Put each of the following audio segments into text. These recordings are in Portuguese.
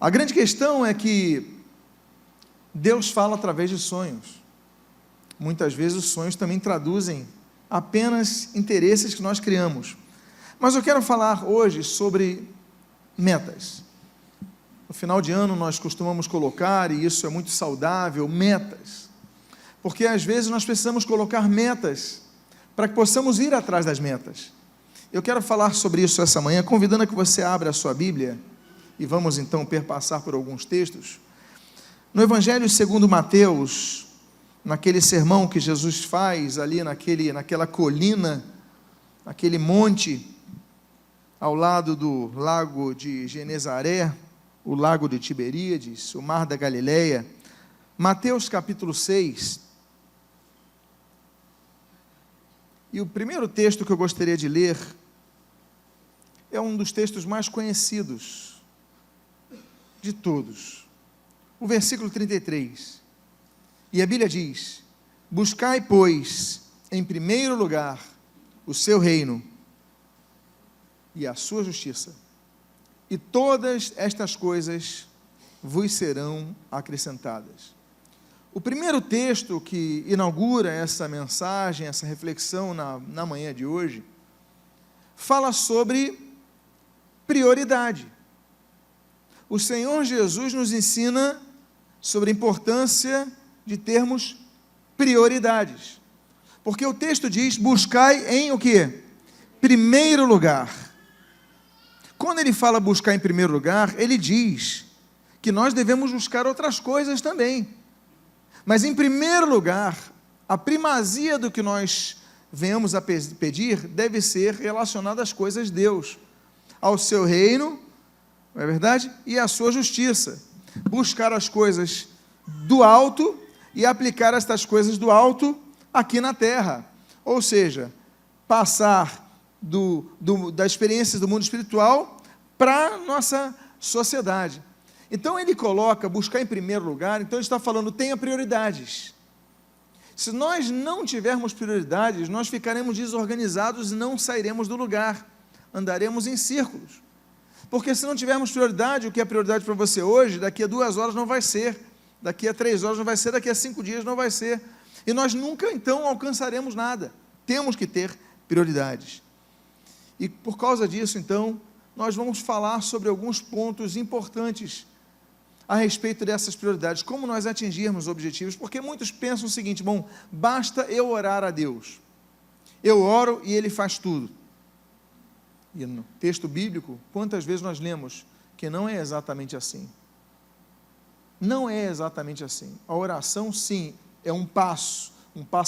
A grande questão é que Deus fala através de sonhos. Muitas vezes os sonhos também traduzem apenas interesses que nós criamos. Mas eu quero falar hoje sobre metas. No final de ano nós costumamos colocar, e isso é muito saudável, metas. Porque às vezes nós precisamos colocar metas para que possamos ir atrás das metas. Eu quero falar sobre isso essa manhã, convidando a que você abra a sua Bíblia, e vamos então perpassar por alguns textos. No Evangelho segundo Mateus, naquele sermão que Jesus faz ali naquela colina, naquele monte, ao lado do lago de Genezaré, o lago de Tiberíades, o mar da Galileia, Mateus capítulo 6, e o primeiro texto que eu gostaria de ler, é um dos textos mais conhecidos de todos, o versículo 33, e a Bíblia diz: buscai, pois, em primeiro lugar, o seu reino, e a sua justiça, e todas estas coisas vos serão acrescentadas. O primeiro texto que inaugura essa mensagem, essa reflexão na manhã de hoje, fala sobre prioridade. O Senhor Jesus nos ensina sobre a importância de termos prioridades, porque o texto diz: buscai em o quê? Primeiro lugar. Quando ele fala buscar em primeiro lugar, ele diz que nós devemos buscar outras coisas também. Mas em primeiro lugar, a primazia do que nós venhamos a pedir deve ser relacionada às coisas de Deus, ao seu reino, não é verdade? E à sua justiça. Buscar as coisas do alto e aplicar estas coisas do alto aqui na terra. Ou seja, passar das experiências do mundo espiritual para a nossa sociedade. Então ele coloca buscar em primeiro lugar, então ele está falando, tenha prioridades. Se nós não tivermos prioridades, nós ficaremos desorganizados e não sairemos do lugar, andaremos em círculos. Porque se não tivermos prioridade, o que é prioridade para você hoje, daqui a 2 horas não vai ser, daqui a 3 horas não vai ser, daqui a 5 dias não vai ser. E nós nunca então alcançaremos nada. Temos que ter prioridades. E por causa disso, então, nós vamos falar sobre alguns pontos importantes a respeito dessas prioridades, como nós atingirmos os objetivos, porque muitos pensam o seguinte: bom, basta eu orar a Deus, eu oro e Ele faz tudo. E no texto bíblico, quantas vezes nós lemos que não é exatamente assim? Não é exatamente assim. A oração, sim, é um passo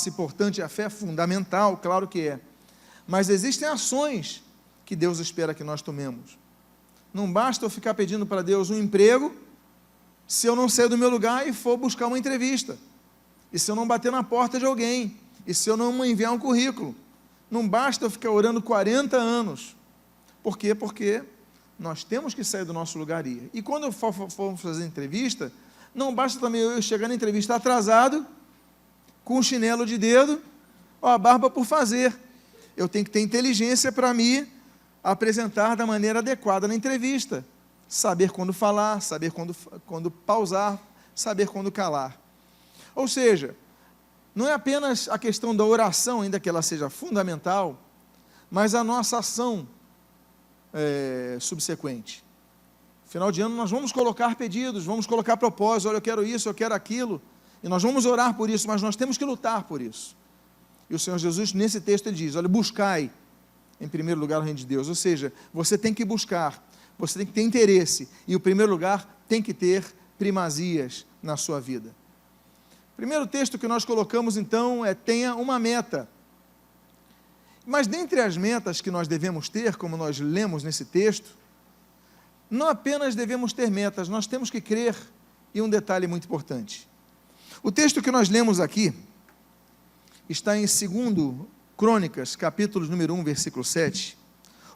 importante, a fé é fundamental, claro que é. Mas existem ações que Deus espera que nós tomemos. Não basta eu ficar pedindo para Deus um emprego, se eu não sair do meu lugar e for buscar uma entrevista, e se eu não bater na porta de alguém, e se eu não enviar um currículo. Não basta eu ficar orando 40 anos. Por quê? Porque nós temos que sair do nosso lugar e ir. E quando eu for fazer entrevista, não basta também eu chegar na entrevista atrasado, com um chinelo de dedo, ou a barba por fazer. Eu tenho que ter inteligência para me apresentar da maneira adequada na entrevista. Saber quando falar, saber quando pausar, saber quando calar. Ou seja, não é apenas a questão da oração, ainda que ela seja fundamental, mas a nossa ação subsequente. Final de ano nós vamos colocar pedidos, vamos colocar propósitos, olha, eu quero isso, eu quero aquilo, e nós vamos orar por isso, mas nós temos que lutar por isso. E o Senhor Jesus, nesse texto, ele diz, olha, buscai em primeiro lugar o reino de Deus, ou seja, você tem que buscar, você tem que ter interesse, e o primeiro lugar tem que ter primazias na sua vida. O primeiro texto que nós colocamos, então, tenha uma meta. Mas dentre as metas que nós devemos ter, como nós lemos nesse texto, não apenas devemos ter metas, nós temos que crer em um detalhe muito importante. O texto que nós lemos aqui está em 2 Crônicas, capítulo número 1, versículo 7.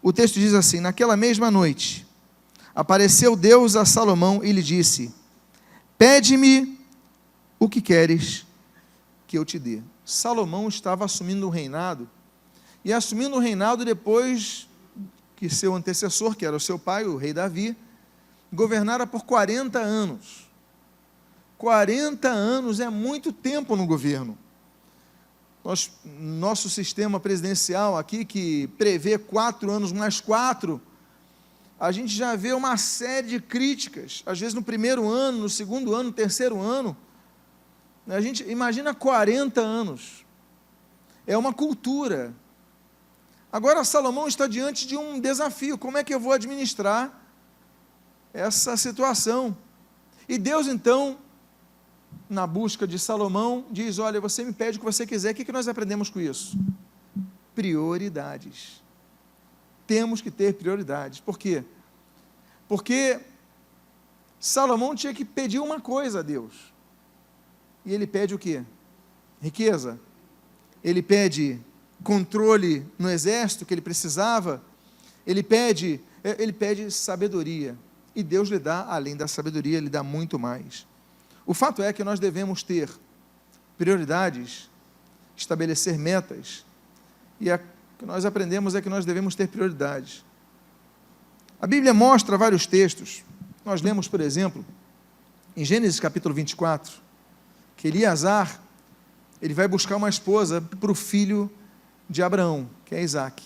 O texto diz assim: naquela mesma noite, apareceu Deus a Salomão e lhe disse: pede-me o que queres que eu te dê. Salomão estava assumindo o reinado, e assumindo o reinado depois que seu antecessor, que era o seu pai, o rei Davi, governara por 40 anos. 40 anos é muito tempo no governo. Nosso sistema presidencial aqui, que prevê 4 anos mais 4, a gente já vê uma série de críticas, às vezes no primeiro ano, no segundo ano, no terceiro ano. A gente imagina 40 anos. É uma cultura. Agora Salomão está diante de um desafio. Como é que eu vou administrar essa situação? E Deus, então, na busca de Salomão, diz: olha, você me pede o que você quiser. O que nós aprendemos com isso? Prioridades. Temos que ter prioridades. Por quê? Porque Salomão tinha que pedir uma coisa a Deus. E ele pede o quê? Riqueza. Ele pede controle no exército que ele precisava. Ele pede sabedoria. E Deus lhe dá, além da sabedoria, lhe dá muito mais. O fato é que nós devemos ter prioridades, estabelecer metas, e o que nós aprendemos é que nós devemos ter prioridades. A Bíblia mostra vários textos. Nós lemos, por exemplo, em Gênesis capítulo 24, que Eliasar, ele vai buscar uma esposa para o filho de Abraão, que é Isaque.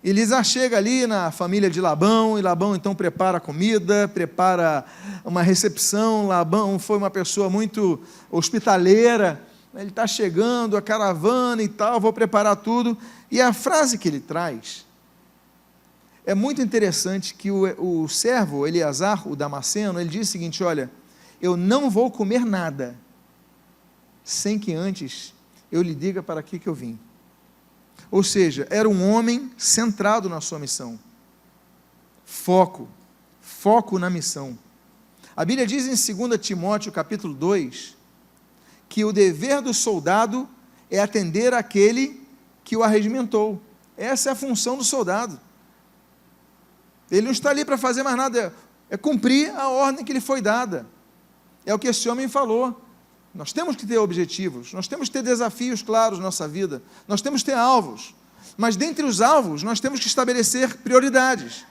Eliasar chega ali na família de Labão, e Labão então prepara comida, prepara uma recepção. Labão foi uma pessoa muito hospitaleira, ele está chegando, a caravana e tal, vou preparar tudo. E a frase que ele traz é muito interessante, que o servo Eliasar, o Damasceno, ele diz o seguinte: olha, eu não vou comer nada, sem que antes eu lhe diga para que eu vim. Ou seja, era um homem centrado na sua missão. Foco na missão. A Bíblia diz em 2 Timóteo capítulo 2, que o dever do soldado é atender aquele que o arregimentou. Essa é a função do soldado. Ele não está ali para fazer mais nada, é cumprir a ordem que lhe foi dada. É o que esse homem falou. Nós temos que ter objetivos, nós temos que ter desafios claros na nossa vida, nós temos que ter alvos, mas dentre os alvos nós temos que estabelecer prioridades,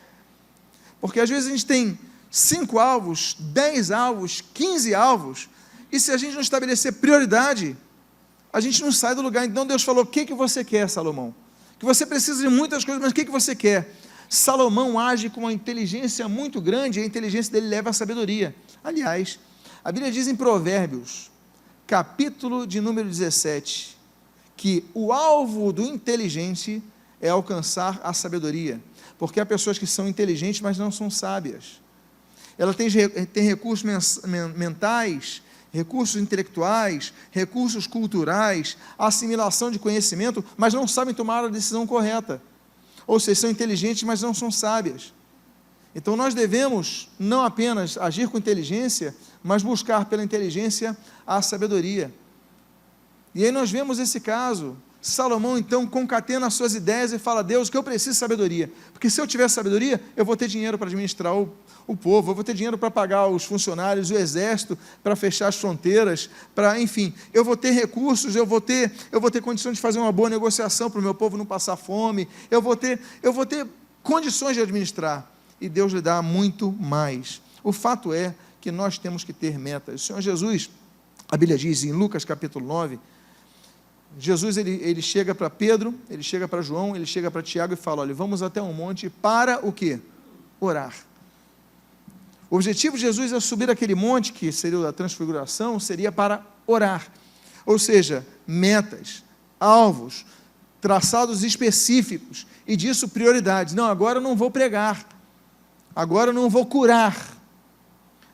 porque às vezes a gente tem 5 alvos, 10 alvos, 15 alvos, e se a gente não estabelecer prioridade, a gente não sai do lugar. Então Deus falou: o que você quer, Salomão? Que você precisa de muitas coisas, mas o que você quer? Salomão age com uma inteligência muito grande, e a inteligência dele leva à sabedoria. Aliás, a Bíblia diz em Provérbios, capítulo de número 17, que o alvo do inteligente é alcançar a sabedoria, porque há pessoas que são inteligentes, mas não são sábias. Ela tem recursos mentais, recursos intelectuais, recursos culturais, assimilação de conhecimento, mas não sabem tomar a decisão correta. Ou seja, são inteligentes, mas não são sábias. Então nós devemos não apenas agir com inteligência, mas buscar pela inteligência a sabedoria. E aí nós vemos esse caso. Salomão então concatena as suas ideias e fala: Deus, que eu preciso de sabedoria, porque se eu tiver sabedoria, eu vou ter dinheiro para administrar o povo, eu vou ter dinheiro para pagar os funcionários, o exército, para fechar as fronteiras, enfim, eu vou ter recursos, eu vou ter condições de fazer uma boa negociação para o meu povo não passar fome, eu vou ter condições de administrar. E Deus lhe dá muito mais. O fato é que nós temos que ter metas. O Senhor Jesus, a Bíblia diz em Lucas capítulo 9, Jesus ele chega para Pedro, ele chega para João, ele chega para Tiago e fala: olha, vamos até um monte para o quê? Orar. O objetivo de Jesus é subir aquele monte, que seria a transfiguração, seria para orar. Ou seja, metas, alvos, traçados específicos, e disso prioridades. Não, agora eu não vou pregar, agora eu não vou curar,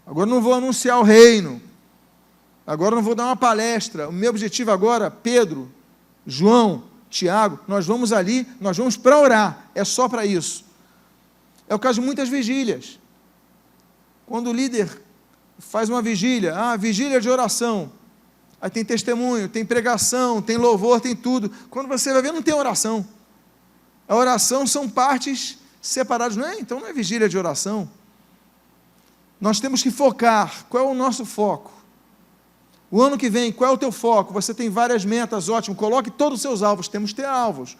agora eu não vou anunciar o reino, agora eu não vou dar uma palestra. O meu objetivo agora, Pedro, João, Tiago, nós vamos ali, nós vamos para orar, é só para isso. É o caso de muitas vigílias. Quando o líder faz uma vigília, vigília de oração, aí tem testemunho, tem pregação, tem louvor, tem tudo. Quando você vai ver, não tem oração. A oração são partes separadas, não é? Então não é vigília de oração. Nós temos que focar. Qual é o nosso foco? O ano que vem, qual é o teu foco? Você tem várias metas, ótimo, coloque todos os seus alvos, temos que ter alvos.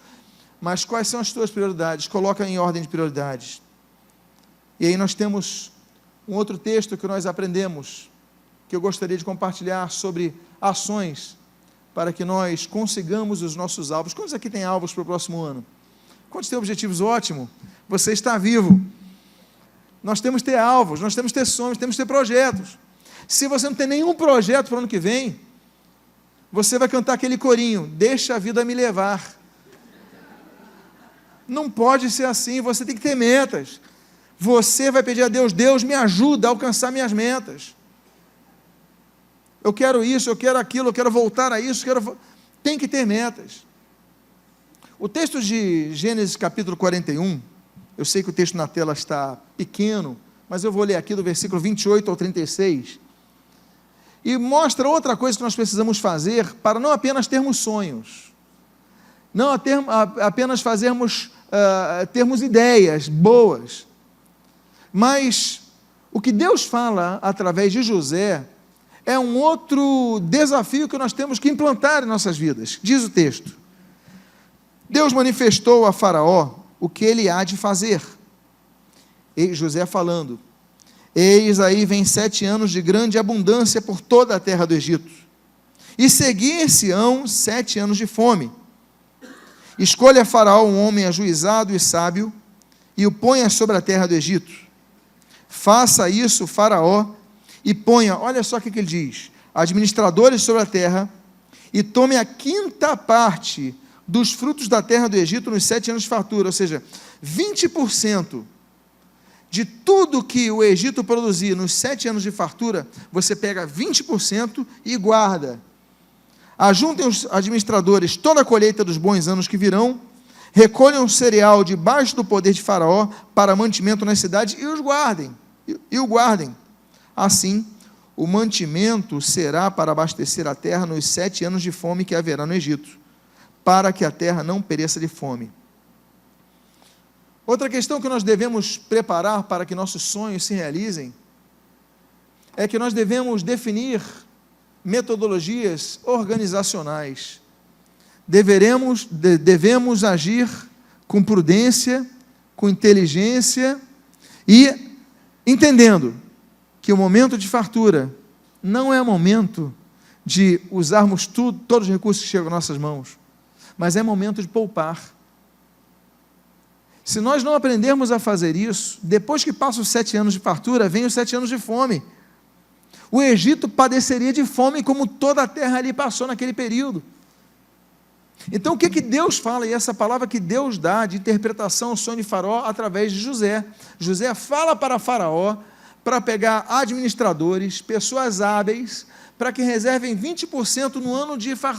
Mas quais são as tuas prioridades? Coloca em ordem de prioridades. E aí nós temos Um outro texto que nós aprendemos, que eu gostaria de compartilhar sobre ações para que nós consigamos os nossos alvos. Quantos aqui têm alvos para o próximo ano? Quantos têm objetivos? Ótimo, você está vivo. Nós temos que ter alvos, nós temos que ter sonhos, temos que ter projetos. Se você não tem nenhum projeto para o ano que vem, você vai cantar aquele corinho, deixa a vida me levar. Não pode ser assim, você tem que ter metas. Você vai pedir a Deus, Deus me ajuda a alcançar minhas metas. Eu quero isso, eu quero aquilo, eu quero voltar a isso, tem que ter metas. O texto de Gênesis capítulo 41, eu sei que o texto na tela está pequeno, mas eu vou ler aqui do versículo 28 ao 36, e mostra outra coisa que nós precisamos fazer para não apenas termos sonhos, não apenas termos ideias boas, mas o que Deus fala através de José é um outro desafio que nós temos que implantar em nossas vidas. Diz o texto: Deus manifestou a Faraó o que ele há de fazer. E José falando: eis aí vem 7 anos de grande abundância por toda a terra do Egito, e seguir-se-ão 7 anos de fome. Escolha Faraó um homem ajuizado e sábio, e o ponha sobre a terra do Egito. Faça isso, Faraó, e ponha, olha só o que ele diz, administradores sobre a terra, e tome a 5ª parte dos frutos da terra do Egito nos 7 anos de fartura, ou seja, 20% de tudo que o Egito produzia nos 7 anos de fartura, você pega 20% e guarda. Ajuntem os administradores toda a colheita dos bons anos que virão, recolham o cereal debaixo do poder de Faraó para mantimento nas cidades e o guardem. Assim, o mantimento será para abastecer a terra nos 7 anos de fome que haverá no Egito, para que a terra não pereça de fome. Outra questão que nós devemos preparar para que nossos sonhos se realizem, é que nós devemos definir metodologias organizacionais. Devemos agir com prudência, com inteligência e entendendo que o momento de fartura não é momento de usarmos todos os recursos que chegam às nossas mãos, mas é momento de poupar. Se nós não aprendermos a fazer isso, depois que passam os 7 anos de fartura, vem os 7 anos de fome. O Egito padeceria de fome como toda a terra ali passou naquele período. Então o que Deus fala, e essa palavra que Deus dá de interpretação ao sonho de Faraó através de José. José fala para Faraó para pegar administradores, pessoas hábeis, para que reservem 20%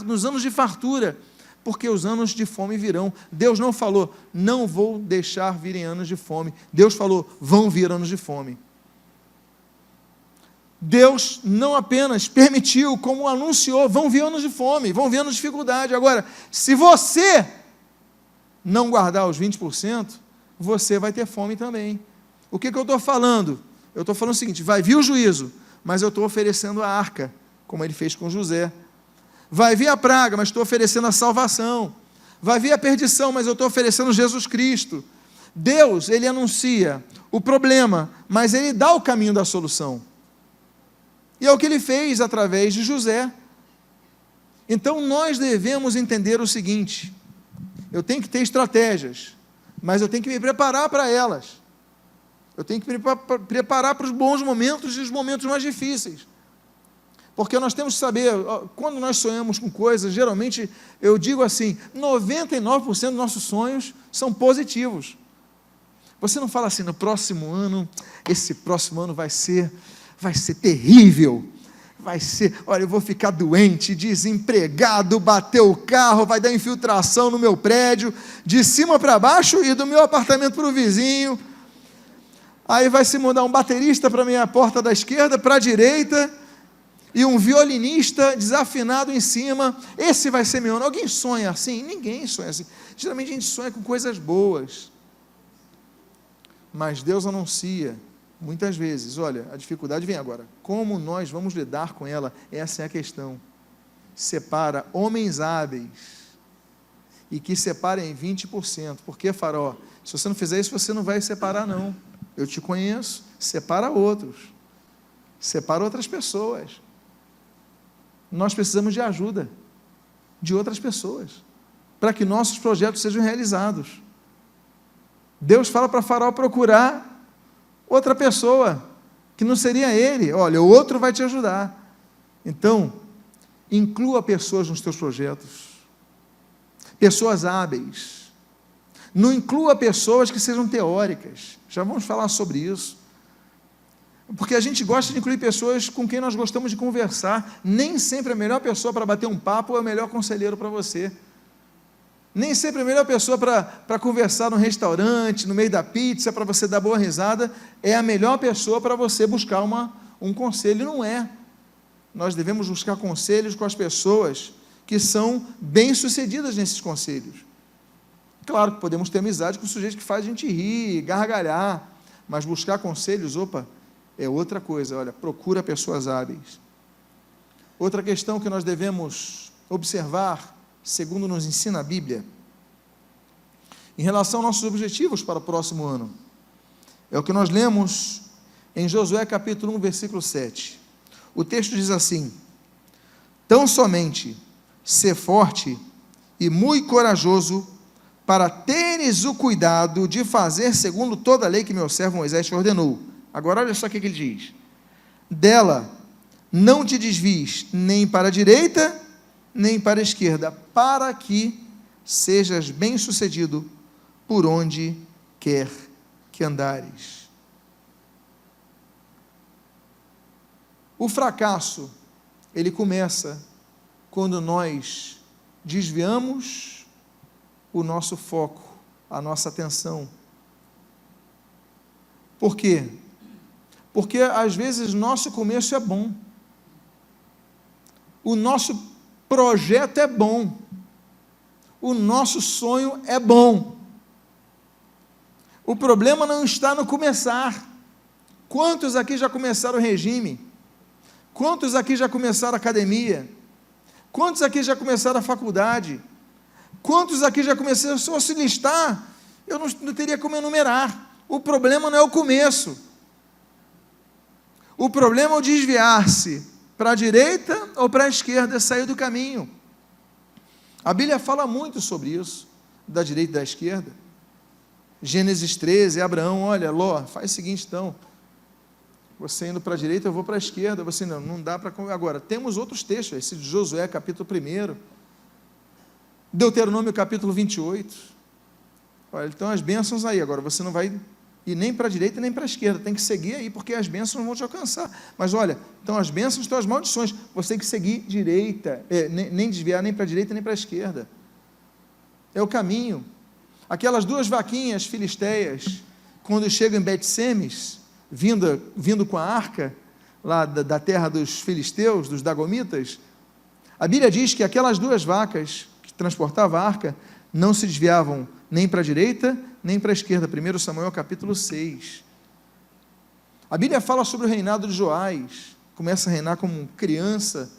nos anos de fartura, porque os anos de fome virão. Deus não falou, não vou deixar virem anos de fome. Deus falou, vão vir anos de fome. Deus não apenas permitiu, como anunciou, vão vir anos de fome, vão vir anos de dificuldade. Agora, se você não guardar os 20%, você vai ter fome também. O que eu estou falando? Eu estou falando o seguinte, vai vir o juízo, mas eu estou oferecendo a arca, como ele fez com José. Vai vir a praga, mas estou oferecendo a salvação. Vai vir a perdição, mas eu estou oferecendo Jesus Cristo. Deus, ele anuncia o problema, mas ele dá o caminho da solução. E é o que ele fez através de José. Então nós devemos entender o seguinte: eu tenho que ter estratégias, mas eu tenho que me preparar para elas. Eu tenho que me preparar para os bons momentos e os momentos mais difíceis. Porque nós temos que saber, quando nós sonhamos com coisas, geralmente, eu digo assim, 99% dos nossos sonhos são positivos. Você não fala assim, no próximo ano, esse próximo ano vai ser terrível, olha, eu vou ficar doente, desempregado, bater o carro, vai dar infiltração no meu prédio, de cima para baixo e do meu apartamento para o vizinho, aí vai se mudar um baterista para a minha porta da esquerda, para a direita, e um violinista desafinado em cima, esse vai ser meu ano. Alguém sonha assim? Ninguém sonha assim. Geralmente a gente sonha com coisas boas, mas Deus anuncia, muitas vezes, olha, a dificuldade vem agora, como nós vamos lidar com ela? Essa é a questão. Separa homens hábeis, e que separem 20%, porque Faraó, se você não fizer isso, você não vai separar não, eu te conheço, separa outros, separa outras pessoas. Nós precisamos de ajuda de outras pessoas, para que nossos projetos sejam realizados. Deus fala para Faraó procurar outra pessoa, que não seria ele. Olha, o outro vai te ajudar. Então, inclua pessoas nos teus projetos, pessoas hábeis. Não inclua pessoas que sejam teóricas. Já vamos falar sobre isso. Porque a gente gosta de incluir pessoas com quem nós gostamos de conversar. Nem sempre a melhor pessoa para bater um papo é o melhor conselheiro para você. Nem sempre a melhor pessoa para conversar no restaurante, no meio da pizza, para você dar boa risada, é a melhor pessoa para você buscar um conselho. Não é. Nós devemos buscar conselhos com as pessoas que são bem-sucedidas nesses conselhos. Claro que podemos ter amizade com sujeitos que faz a gente rir, gargalhar, mas buscar conselhos, é outra coisa. Olha, procura pessoas hábeis. Outra questão que nós devemos observar, segundo nos ensina a Bíblia, em relação aos nossos objetivos para o próximo ano, é o que nós lemos em Josué capítulo 1, versículo 7. O texto diz assim: tão somente sê forte e muito corajoso, para teres o cuidado de fazer segundo toda a lei que meu servo Moisés te ordenou. Agora olha só o que ele diz: dela não te desvies nem para a direita, nem para a esquerda, para que sejas bem-sucedido por onde quer que andares. O fracasso, ele começa quando nós desviamos o nosso foco, a nossa atenção. Por quê? Porque às vezes nosso começo é bom, o nosso projeto é bom, o nosso sonho é bom. O problema não está no começar. Quantos aqui já começaram o regime? Quantos aqui já começaram a academia? Quantos aqui já começaram a faculdade? Quantos aqui já começaram? Se eu se listar, eu não teria como enumerar. O problema não é o começo. O problema é o desviar-se para a direita ou para a esquerda, sair do caminho. A Bíblia fala muito sobre isso, da direita e da esquerda. Gênesis 13, Abraão, olha, Ló, faz o seguinte então, você indo para a direita, eu vou para a esquerda, você não dá para... Agora, temos outros textos, esse de Josué, capítulo 1, Deuteronômio, capítulo 28, olha, então as bênçãos aí, agora você não vai ir nem para a direita nem para a esquerda, tem que seguir aí, porque as bênçãos não vão te alcançar. Mas olha, então as bênçãos estão as maldições, você tem que seguir direita, nem desviar nem para a direita nem para a esquerda, é o caminho. Aquelas duas vaquinhas filisteias, quando chegam em Bet-Semes, vindo com a arca, lá da terra dos filisteus, dos dagomitas, a Bíblia diz que aquelas duas vacas, que transportavam a arca, não se desviavam nem para a direita, nem para a esquerda. 1 Samuel capítulo 6. A Bíblia fala sobre o reinado de Joás, começa a reinar como criança,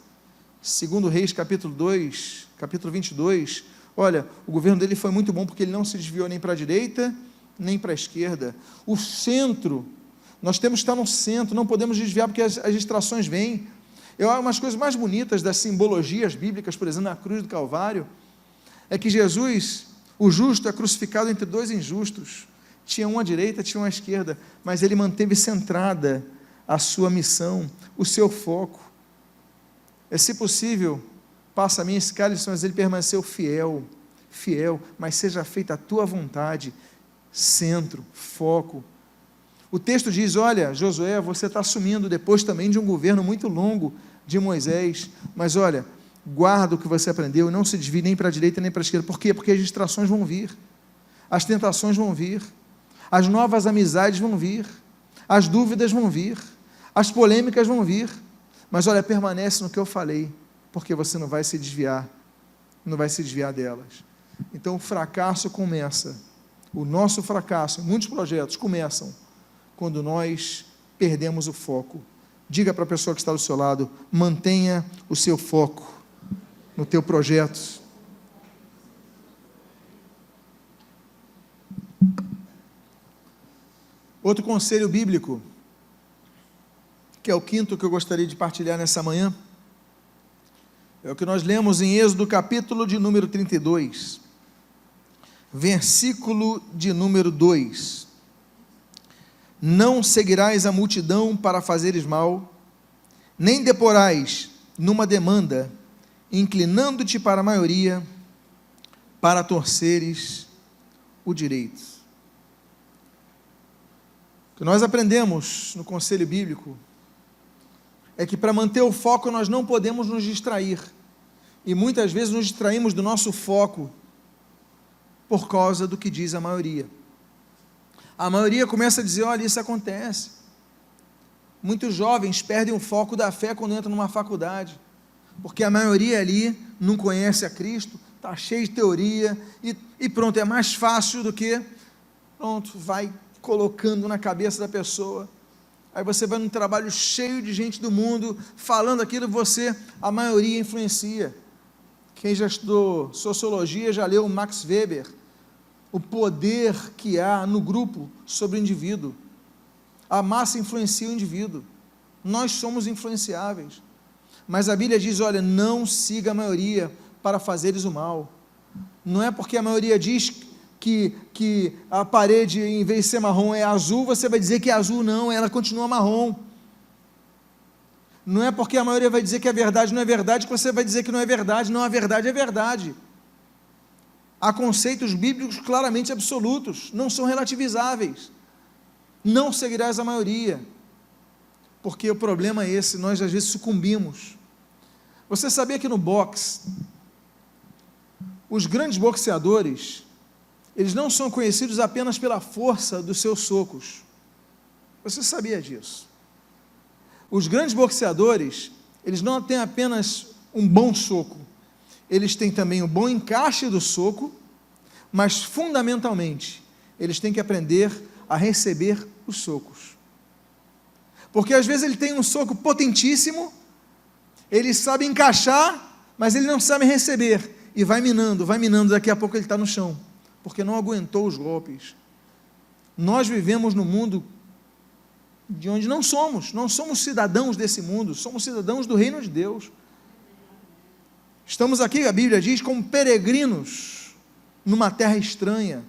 2 Reis capítulo 2, capítulo 22, olha, o governo dele foi muito bom, porque ele não se desviou nem para a direita, nem para a esquerda. O centro, nós temos que estar no centro, não podemos desviar, porque as distrações vêm. Uma das coisas mais bonitas das simbologias bíblicas, por exemplo, na cruz do Calvário, é que Jesus, o justo, é crucificado entre dois injustos, tinha um à direita, tinha um à esquerda, mas ele manteve centrada a sua missão, o seu foco. Se possível, passa a mim esse cálice, mas ele permaneceu fiel, mas seja feita a tua vontade, centro, foco. O texto diz, olha, Josué, você está assumindo depois também de um governo muito longo de Moisés, mas olha, guarda o que você aprendeu, e não se desvie nem para a direita nem para a esquerda. Por quê? Porque as distrações vão vir, as tentações vão vir, as novas amizades vão vir, as dúvidas vão vir, as polêmicas vão vir, mas olha, permanece no que eu falei, porque você não vai se desviar delas. Então o fracasso começa, o nosso fracasso, muitos projetos começam quando nós perdemos o foco. Diga para a pessoa que está do seu lado, mantenha o seu foco no teu projeto. Outro conselho bíblico, que é o quinto que eu gostaria de partilhar nessa manhã, é o que nós lemos em Êxodo capítulo de número 32, versículo de número 2. Não seguirás a multidão para fazeres mal, nem deporás numa demanda, inclinando-te para a maioria, para torceres o direito. O que nós aprendemos no conselho bíblico é que para manter o foco nós não podemos nos distrair, e muitas vezes nos distraímos do nosso foco por causa do que diz a maioria. A maioria começa a dizer, olha, isso acontece. Muitos jovens perdem o foco da fé quando entram numa faculdade, porque a maioria ali não conhece a Cristo, está cheio de teoria, e pronto, é mais fácil do que, pronto, vai colocando na cabeça da pessoa. Aí você vai num trabalho cheio de gente do mundo, falando aquilo, a maioria influencia. Quem já estudou sociologia, já leu Max Weber, o poder que há no grupo sobre o indivíduo. A massa influencia o indivíduo, nós somos influenciáveis, mas a Bíblia diz, olha, não siga a maioria para fazeres o mal. Não é porque a maioria diz que a parede, em vez de ser marrom, é azul, você vai dizer que é azul, não, ela continua marrom. Não é porque a maioria vai dizer que é verdade, não é verdade, que você vai dizer que não é verdade, não, a verdade é verdade. Há conceitos bíblicos claramente absolutos, não são relativizáveis. Não seguirás a maioria, porque o problema é esse, nós às vezes sucumbimos. Você sabia que no boxe, os grandes boxeadores, eles não são conhecidos apenas pela força dos seus socos? Você sabia disso? Os grandes boxeadores, eles não têm apenas um bom soco, eles têm também o bom encaixe do soco, mas fundamentalmente, eles têm que aprender a receber os socos, porque às vezes ele tem um soco potentíssimo, ele sabe encaixar, mas ele não sabe receber, e vai minando, daqui a pouco ele está no chão, porque não aguentou os golpes. Nós vivemos no mundo de onde não somos cidadãos desse mundo, somos cidadãos do reino de Deus. Estamos aqui, a Bíblia diz, como peregrinos numa terra estranha.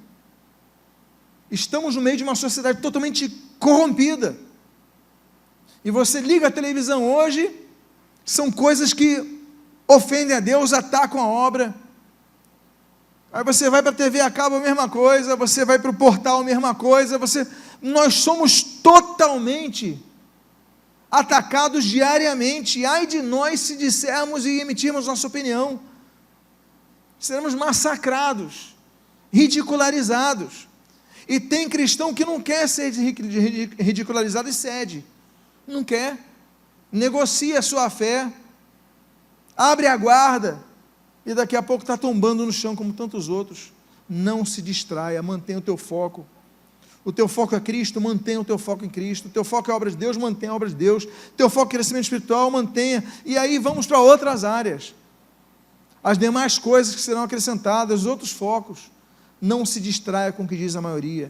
Estamos no meio de uma sociedade totalmente corrompida. E você liga a televisão hoje, são coisas que ofendem a Deus, atacam a obra. Aí você vai para a TV a cabo, a mesma coisa, você vai para o portal, a mesma coisa, nós somos totalmente atacados diariamente, e ai de nós se dissermos e emitirmos nossa opinião, seremos massacrados, ridicularizados, e tem cristão que não quer ser ridicularizado e cede, não quer, negocia a sua fé, abre a guarda, e daqui a pouco está tombando no chão como tantos outros. Não se distraia, mantenha o teu foco. O teu foco é Cristo, mantenha o teu foco em Cristo. O teu foco é a obra de Deus, mantenha a obra de Deus. O teu foco é crescimento espiritual, mantenha. E aí vamos para outras áreas. As demais coisas que serão acrescentadas, os outros focos. Não se distraia com o que diz a maioria.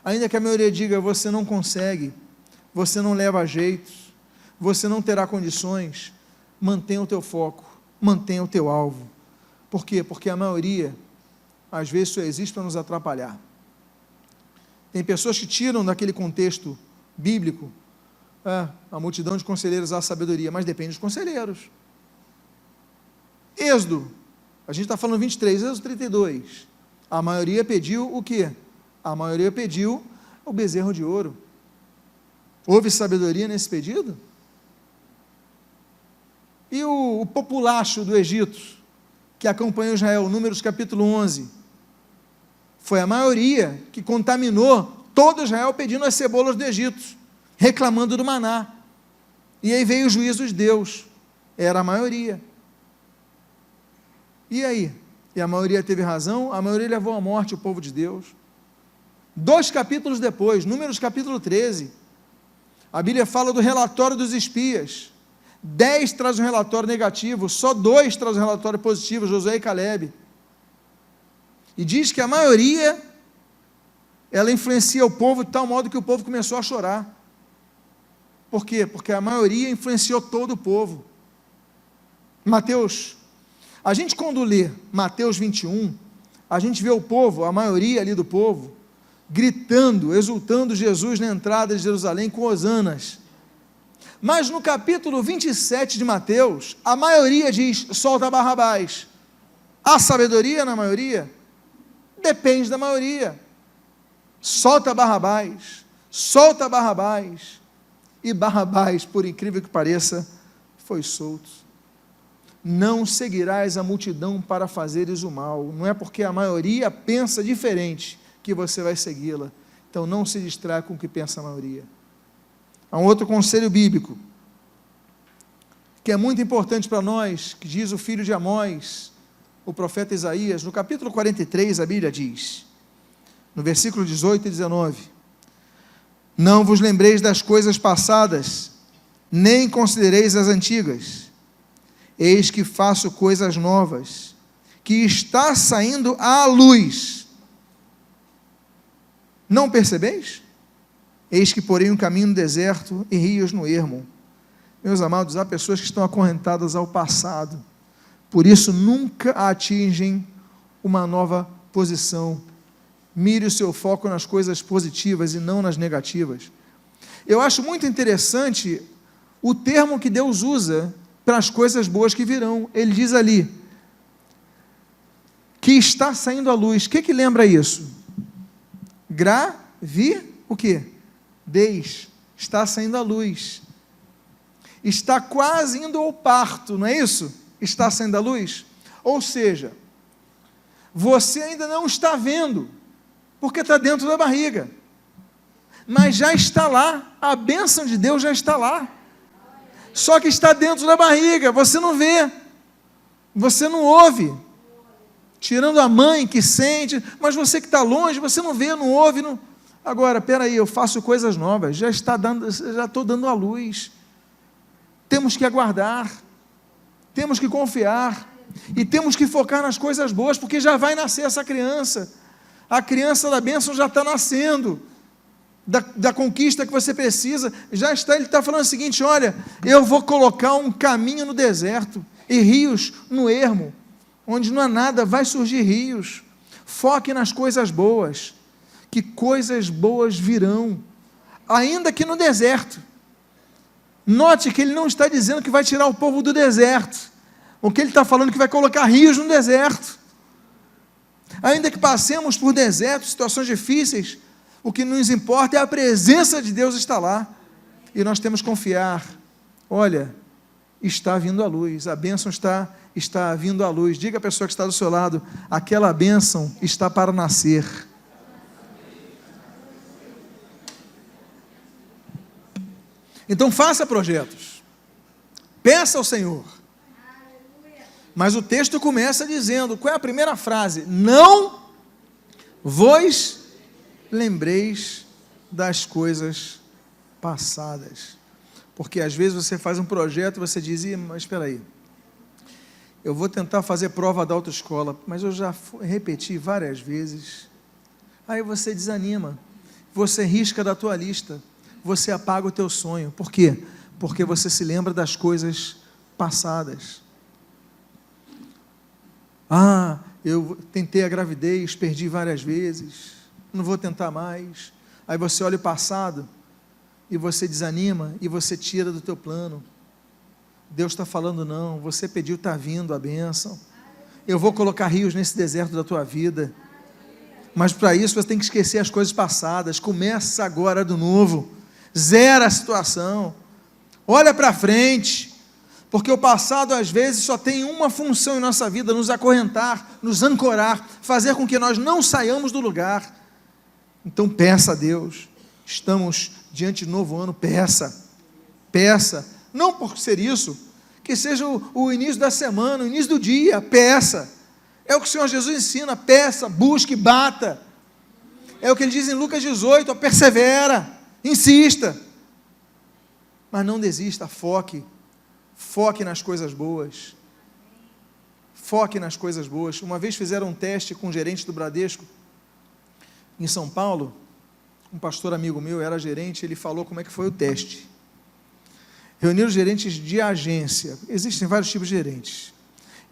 Ainda que a maioria diga, você não consegue, você não leva a jeito, você não terá condições, mantenha o teu foco, mantenha o teu alvo. Por quê? Porque a maioria, às vezes, só existe para nos atrapalhar. Tem pessoas que tiram daquele contexto bíblico, a multidão de conselheiros há sabedoria, mas depende dos conselheiros. Êxodo, a gente está falando 23, Êxodo 32, a maioria pediu o quê? A maioria pediu o bezerro de ouro. Houve sabedoria nesse pedido? E o populacho do Egito, que acompanhou Israel, Números capítulo 11, foi a maioria que contaminou todo Israel pedindo as cebolas do Egito, reclamando do maná, e aí veio o juízo de Deus, era a maioria. E aí? E a maioria teve razão, a maioria levou à morte o povo de Deus. 2 capítulos depois, Números capítulo 13, a Bíblia fala do relatório dos espias, 10 traz um relatório negativo, só 2 traz um relatório positivo, Josué e Calebe, e diz que a maioria ela influencia o povo de tal modo que o povo começou a chorar. Por quê? Porque a maioria influenciou todo o povo. Mateus, a gente quando lê Mateus 21, a gente vê o povo, a maioria ali do povo, gritando, exultando Jesus na entrada de Jerusalém com hosanas. Mas no capítulo 27 de Mateus, a maioria diz, solta Barrabás. Há sabedoria na maioria? Depende da maioria. Solta Barrabás, solta Barrabás. E Barrabás, por incrível que pareça, foi solto. Não seguirás a multidão para fazeres o mal. Não é porque a maioria pensa diferente que você vai segui-la. Então não se distraia com o que pensa a maioria. Há um outro conselho bíblico, que é muito importante para nós, que diz o filho de Amós, o profeta Isaías, no capítulo 43, a Bíblia diz, no versículo 18 e 19, não vos lembreis das coisas passadas, nem considereis as antigas, eis que faço coisas novas, que está saindo à luz, não percebeis? Eis que porém um caminho no deserto e rios no ermo. Meus amados, há pessoas que estão acorrentadas ao passado, por isso nunca atingem uma nova posição. Mire o seu foco nas coisas positivas e não nas negativas. Eu acho muito interessante o termo que Deus usa para as coisas boas que virão. Ele diz ali, que está saindo à luz. O que lembra isso? O quê? Está saindo à luz. Está quase indo ao parto, não é isso? Está saindo à luz? Ou seja, você ainda não está vendo, porque está dentro da barriga, mas já está lá, a bênção de Deus já está lá, só que está dentro da barriga, você não vê, você não ouve, tirando a mãe que sente, mas você que está longe, você não vê, não ouve, não... Agora, peraí, eu faço coisas novas, já estou dando a luz, temos que aguardar, temos que confiar, e temos que focar nas coisas boas, porque já vai nascer essa criança, a criança da bênção já está nascendo, da conquista que você precisa, já está, ele está falando o seguinte, olha, eu vou colocar um caminho no deserto, e rios no ermo, onde não há nada, vai surgir rios, foque nas coisas boas, que coisas boas virão, ainda que no deserto. Note que ele não está dizendo que vai tirar o povo do deserto, o que ele está falando é que vai colocar rios no deserto, ainda que passemos por desertos, situações difíceis, o que nos importa é a presença de Deus estar lá, e nós temos que confiar, olha, está vindo a luz, a bênção está vindo à luz, diga à pessoa que está do seu lado, aquela bênção está para nascer. Então faça projetos, peça ao Senhor, mas o texto começa dizendo, qual é a primeira frase? Não vos lembreis das coisas passadas, porque às vezes você faz um projeto e você diz, mas espera aí, eu vou tentar fazer prova da autoescola, mas eu já repeti várias vezes, aí você desanima, você risca da tua lista, você apaga o teu sonho, por quê? Porque você se lembra das coisas passadas. Eu tentei a gravidez, perdi várias vezes, não vou tentar mais, aí você olha o passado, e você desanima, e você tira do teu plano, Deus está falando não, você pediu, está vindo a bênção, eu vou colocar rios nesse deserto da tua vida, mas para isso você tem que esquecer as coisas passadas, começa agora do novo, zera a situação, olha para frente, porque o passado às vezes só tem uma função em nossa vida, nos acorrentar, nos ancorar, fazer com que nós não saiamos do lugar. Então peça a Deus, estamos diante de novo ano, peça, não por ser isso, que seja o início da semana, o início do dia, peça, é o que o Senhor Jesus ensina, peça, busque, bata, é o que ele diz em Lucas 18, persevera, insista, mas não desista, foque nas coisas boas, foque nas coisas boas. Uma vez fizeram um teste com o gerente do Bradesco, em São Paulo, um pastor amigo meu, era gerente, ele falou como é que foi o teste. Reuniram gerentes de agência, existem vários tipos de gerentes.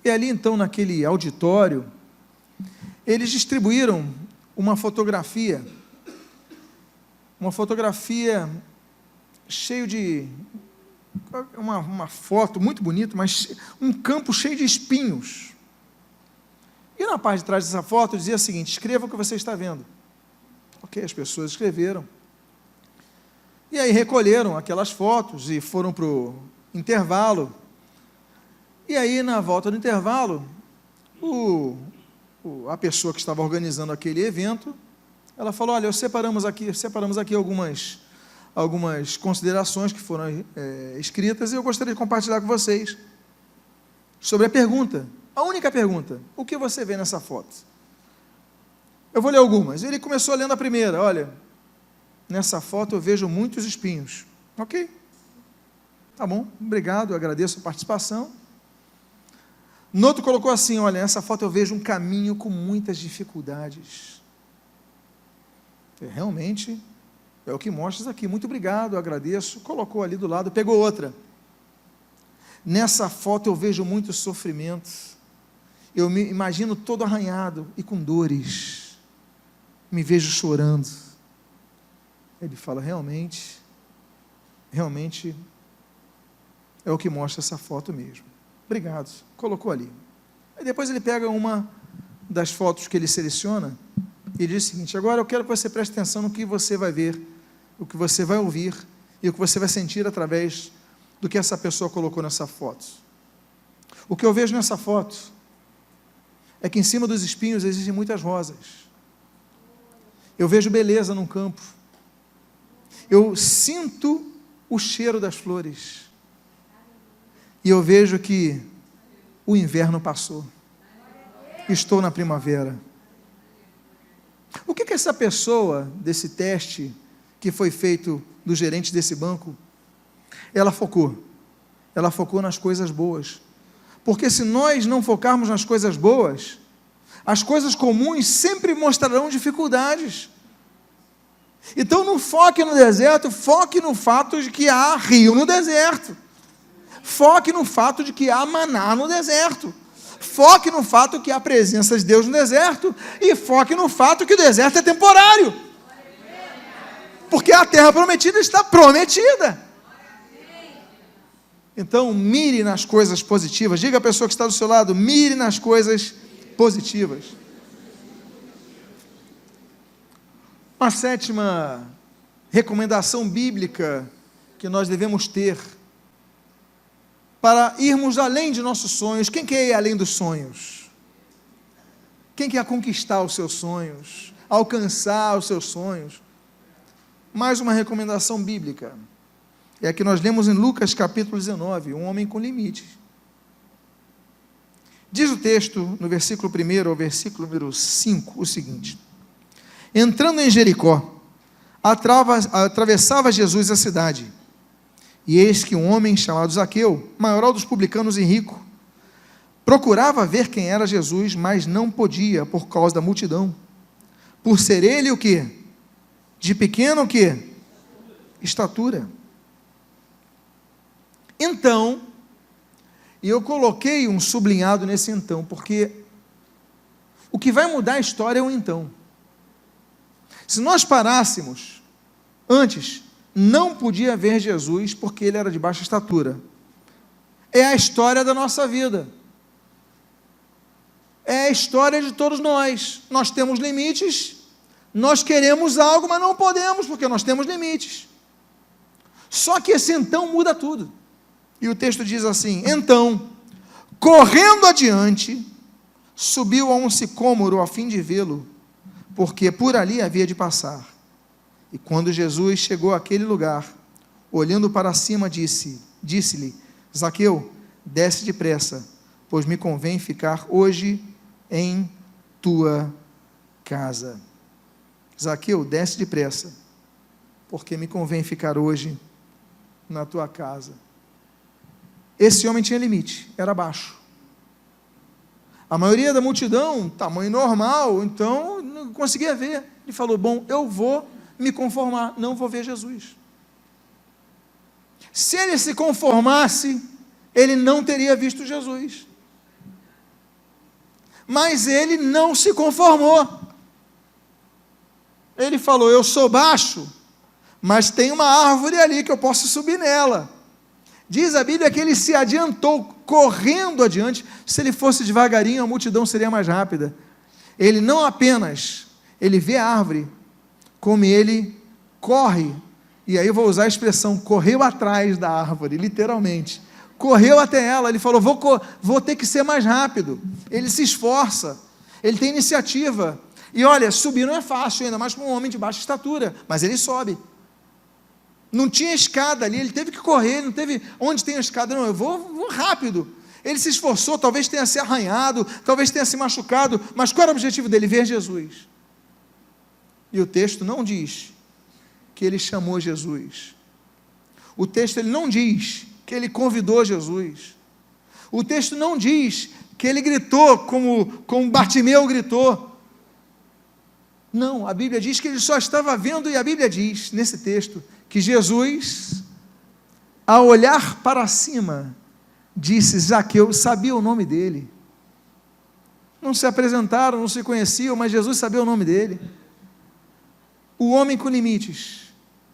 E ali então, naquele auditório, eles distribuíram uma fotografia cheio de, uma foto muito bonita, mas um campo cheio de espinhos. E na parte de trás dessa foto dizia o seguinte: escreva o que você está vendo. Ok, as pessoas escreveram. E aí recolheram aquelas fotos e foram para o intervalo. E aí, na volta do intervalo, a pessoa que estava organizando aquele evento, ela falou: olha, separamos aqui algumas considerações que foram escritas, e eu gostaria de compartilhar com vocês sobre a pergunta, a única pergunta: o que você vê nessa foto? Eu vou ler algumas. Ele começou lendo a primeira: olha, nessa foto eu vejo muitos espinhos. Ok, tá bom, obrigado, eu agradeço a participação. No outro colocou assim: olha, nessa foto eu vejo um caminho com muitas dificuldades. Realmente, é o que mostras aqui, muito obrigado, eu agradeço. Colocou ali do lado, pegou outra: nessa foto eu vejo muito sofrimento, eu me imagino todo arranhado e com dores, me vejo chorando. Ele fala: realmente é o que mostra essa foto mesmo. Obrigado, colocou ali. Aí depois ele pega uma das fotos que ele seleciona e diz o seguinte: agora eu quero que você preste atenção no que você vai ver, o que você vai ouvir e o que você vai sentir através do que essa pessoa colocou nessa foto. O que eu vejo nessa foto é que em cima dos espinhos existem muitas rosas. Eu vejo beleza num campo. Eu sinto o cheiro das flores. E eu vejo que o inverno passou. Estou na primavera. O que essa pessoa, desse teste que foi feito do gerente desse banco, ela focou? Ela focou nas coisas boas. Porque se nós não focarmos nas coisas boas, as coisas comuns sempre mostrarão dificuldades. Então não foque no deserto, foque no fato de que há rio no deserto. Foque no fato de que há maná no deserto. Foque no fato que há presença de Deus no deserto. E foque no fato que o deserto é temporário. Porque a terra prometida está prometida. Então, mire nas coisas positivas. Diga à pessoa que está do seu lado: mire nas coisas positivas. Uma sétima recomendação bíblica que nós devemos ter para irmos além de nossos sonhos. Quem quer ir além dos sonhos? Quem quer conquistar os seus sonhos? Alcançar os seus sonhos? Mais uma recomendação bíblica. É a que nós lemos em Lucas capítulo 19, um homem com limites. Diz o texto, no versículo 1 ao versículo número 5, o seguinte: entrando em Jericó, atravessava Jesus a cidade, e eis que um homem chamado Zaqueu, maior dos publicanos e rico, procurava ver quem era Jesus, mas não podia, por causa da multidão, por ser ele o quê? De pequena o quê? Estatura. Então, e eu coloquei um sublinhado nesse então, porque o que vai mudar a história é o então. Se nós parássemos antes, não podia ver Jesus porque ele era de baixa estatura. É a história da nossa vida. É a história de todos nós. Nós temos limites, nós queremos algo, mas não podemos porque nós temos limites. Só que esse então muda tudo. E o texto diz assim: então, correndo adiante, subiu a um sicômoro a fim de vê-lo, porque por ali havia de passar. E quando Jesus chegou àquele lugar, olhando para cima, disse-lhe: Zaqueu, desce depressa, pois me convém ficar hoje em tua casa. Zaqueu, desce depressa, porque me convém ficar hoje na tua casa. Esse homem tinha limite, era baixo. A maioria da multidão, tamanho normal, então não conseguia ver. Ele falou, bom, eu vou me conformar, não vou ver Jesus. Se ele se conformasse, ele não teria visto Jesus. Mas ele não se conformou. Ele falou, eu sou baixo, mas tem uma árvore ali que eu posso subir nela. Diz a Bíblia que ele se adiantou, correndo adiante. Se ele fosse devagarinho, a multidão seria mais rápida. Ele não apenas, ele vê a árvore, como ele corre, e aí eu vou usar a expressão, correu atrás da árvore, literalmente. Correu até ela, ele falou, vou ter que ser mais rápido. Ele se esforça, ele tem iniciativa. E olha, subir não é fácil, ainda mais para um homem de baixa estatura, mas ele sobe. Não tinha escada ali, ele teve que correr, não teve, onde tem a escada, não, eu vou rápido. Ele se esforçou, talvez tenha se arranhado, talvez tenha se machucado, mas qual era o objetivo dele? Ver Jesus. E o texto não diz que ele chamou Jesus. O texto ele não diz que ele convidou Jesus. O texto não diz que ele gritou como Bartimeu gritou. Não, a Bíblia diz que ele só estava vendo, e a Bíblia diz, nesse texto, que Jesus, ao olhar para cima, disse, Zaqueu, sabia o nome dele. Não se apresentaram, não se conheciam, mas Jesus sabia o nome dele. O homem com limites,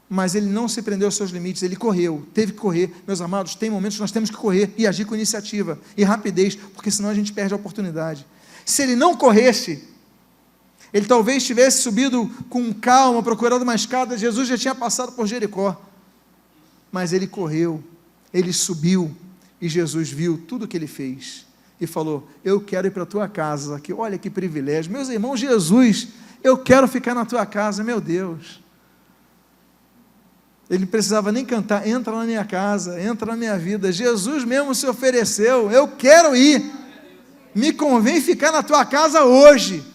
mas ele não se prendeu aos seus limites, ele correu, teve que correr. Meus amados, tem momentos que nós temos que correr e agir com iniciativa e rapidez, porque senão a gente perde a oportunidade. Se ele não corresse, ele talvez tivesse subido com calma, procurando uma escada, Jesus já tinha passado por Jericó, mas ele correu, ele subiu, e Jesus viu tudo o que ele fez, e falou, eu quero ir para a tua casa, que olha que privilégio, meus irmãos, Jesus, eu quero ficar na tua casa, meu Deus. Ele não precisava nem cantar, entra na minha casa, entra na minha vida, Jesus mesmo se ofereceu, eu quero ir, me convém ficar na tua casa hoje,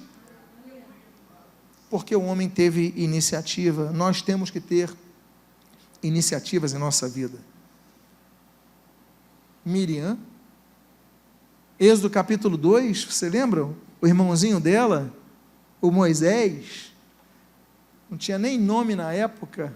porque o homem teve iniciativa. Nós temos que ter iniciativas em nossa vida. Miriam, Êxodo capítulo 2, você lembra? O irmãozinho dela, o Moisés, não tinha nem nome na época,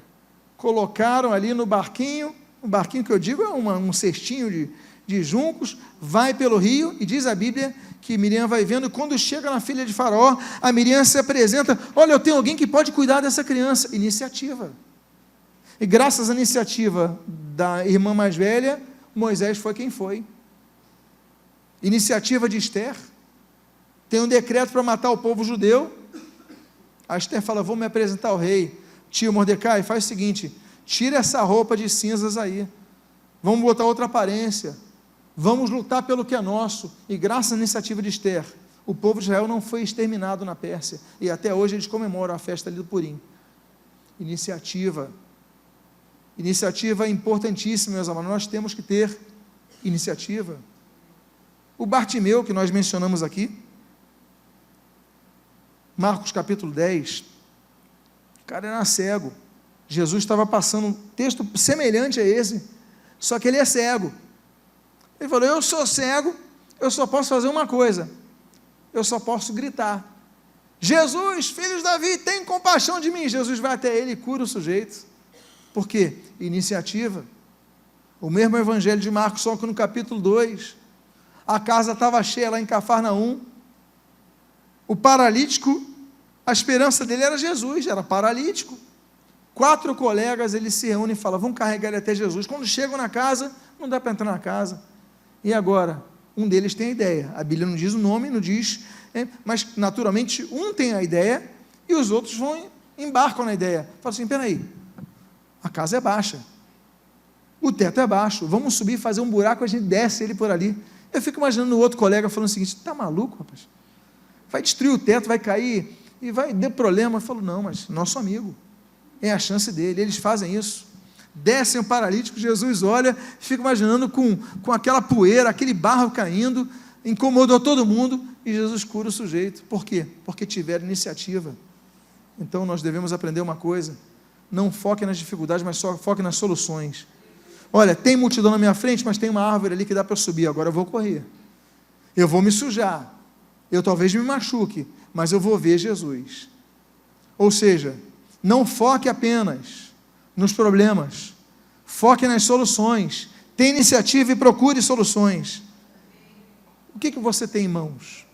colocaram ali no barquinho, o barquinho que eu digo é um cestinho de juncos, vai pelo rio, e diz a Bíblia que Miriam vai vendo, e quando chega na filha de Faraó, a Miriam se apresenta, olha, eu tenho alguém que pode cuidar dessa criança, iniciativa, e graças à iniciativa da irmã mais velha, Moisés foi quem foi. Iniciativa de Esther, tem um decreto para matar o povo judeu, a Esther fala, vou me apresentar ao rei, tio Mordecai, faz o seguinte, tira essa roupa de cinzas aí, vamos botar outra aparência, vamos lutar pelo que é nosso, e graças à iniciativa de Esther, o povo de Israel não foi exterminado na Pérsia, e até hoje eles comemoram a festa ali do Purim. Iniciativa é importantíssima, meus amados, nós temos que ter iniciativa. O Bartimeu, que nós mencionamos aqui, Marcos capítulo 10, o cara era cego, Jesus estava passando um texto semelhante a esse, só que ele é cego. Ele falou, eu sou cego, eu só posso fazer uma coisa, eu só posso gritar, Jesus, filho de Davi, tem compaixão de mim. Jesus vai até ele e cura o sujeito. Por quê? Iniciativa. O mesmo evangelho de Marcos, só que no capítulo 2, a casa estava cheia lá em Cafarnaum, o paralítico, a esperança dele era Jesus, era paralítico, 4 colegas, eles se reúnem e falam, vamos carregar ele até Jesus. Quando chegam na casa, não dá para entrar na casa, e agora? Um deles tem a ideia, a Bíblia não diz o nome, não diz, mas naturalmente um tem a ideia, e os outros embarcam na ideia, falam assim, peraí, a casa é baixa, o teto é baixo, vamos subir, fazer um buraco, a gente desce ele por ali. Eu fico imaginando o outro colega falando o seguinte, está maluco, rapaz? Vai destruir o teto, vai cair, e vai ter problema. Eu falo, não, mas nosso amigo, é a chance dele, eles fazem isso, descem o paralítico, Jesus olha, fica imaginando com aquela poeira, aquele barro caindo, incomodou todo mundo, e Jesus cura o sujeito. Por quê? Porque tiveram iniciativa. Então nós devemos aprender uma coisa, não foque nas dificuldades, mas só foque nas soluções. Olha, tem multidão na minha frente, mas tem uma árvore ali que dá para subir, agora eu vou correr, eu vou me sujar, eu talvez me machuque, mas eu vou ver Jesus. Ou seja, não foque apenas nos problemas, foque nas soluções, tenha iniciativa e procure soluções. O que você tem em mãos?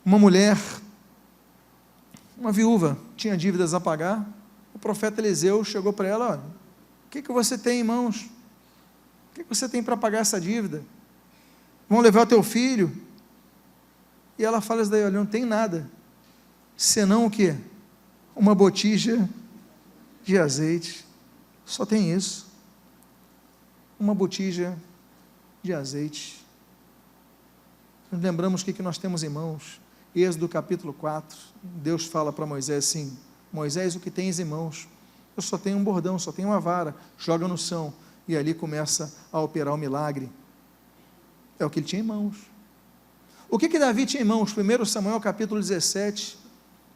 Uma mulher, uma viúva, tinha dívidas a pagar. O profeta Eliseu chegou para ela: olha, o que você tem em mãos? O que você tem para pagar essa dívida? Vão levar o teu filho? E ela fala isso daí: olha, não tem nada, senão o quê? Uma botija de azeite. Só tem isso. Uma botija de azeite. Nos lembramos o que nós temos em mãos. Êxodo capítulo 4, Deus fala para Moisés assim: Moisés, o que tens em mãos? Eu só tenho um bordão, só tenho uma vara. Joga no chão. E ali começa a operar o milagre. É o que ele tinha em mãos. O que Davi tinha em mãos? 1 Samuel capítulo 17,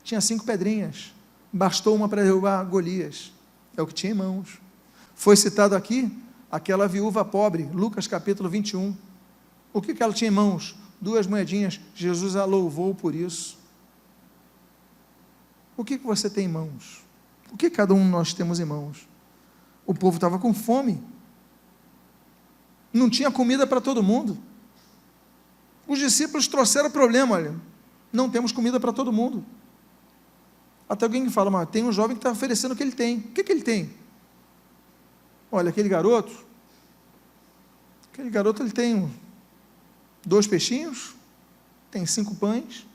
tinha 5 pedrinhas. Bastou uma para derrubar Golias. É o que tinha em mãos. Foi citado aqui aquela viúva pobre, Lucas capítulo 21. O que ela tinha em mãos? 2 moedinhas. Jesus a louvou por isso. O que você tem em mãos? O que cada um de nós temos em mãos? O povo estava com fome. Não tinha comida para todo mundo. Os discípulos trouxeram o problema: olha, não temos comida para todo mundo. Até alguém que fala: mas tem um jovem que está oferecendo o que ele tem. O que ele tem? Olha, aquele garoto ele tem 2 peixinhos, tem 5 pães.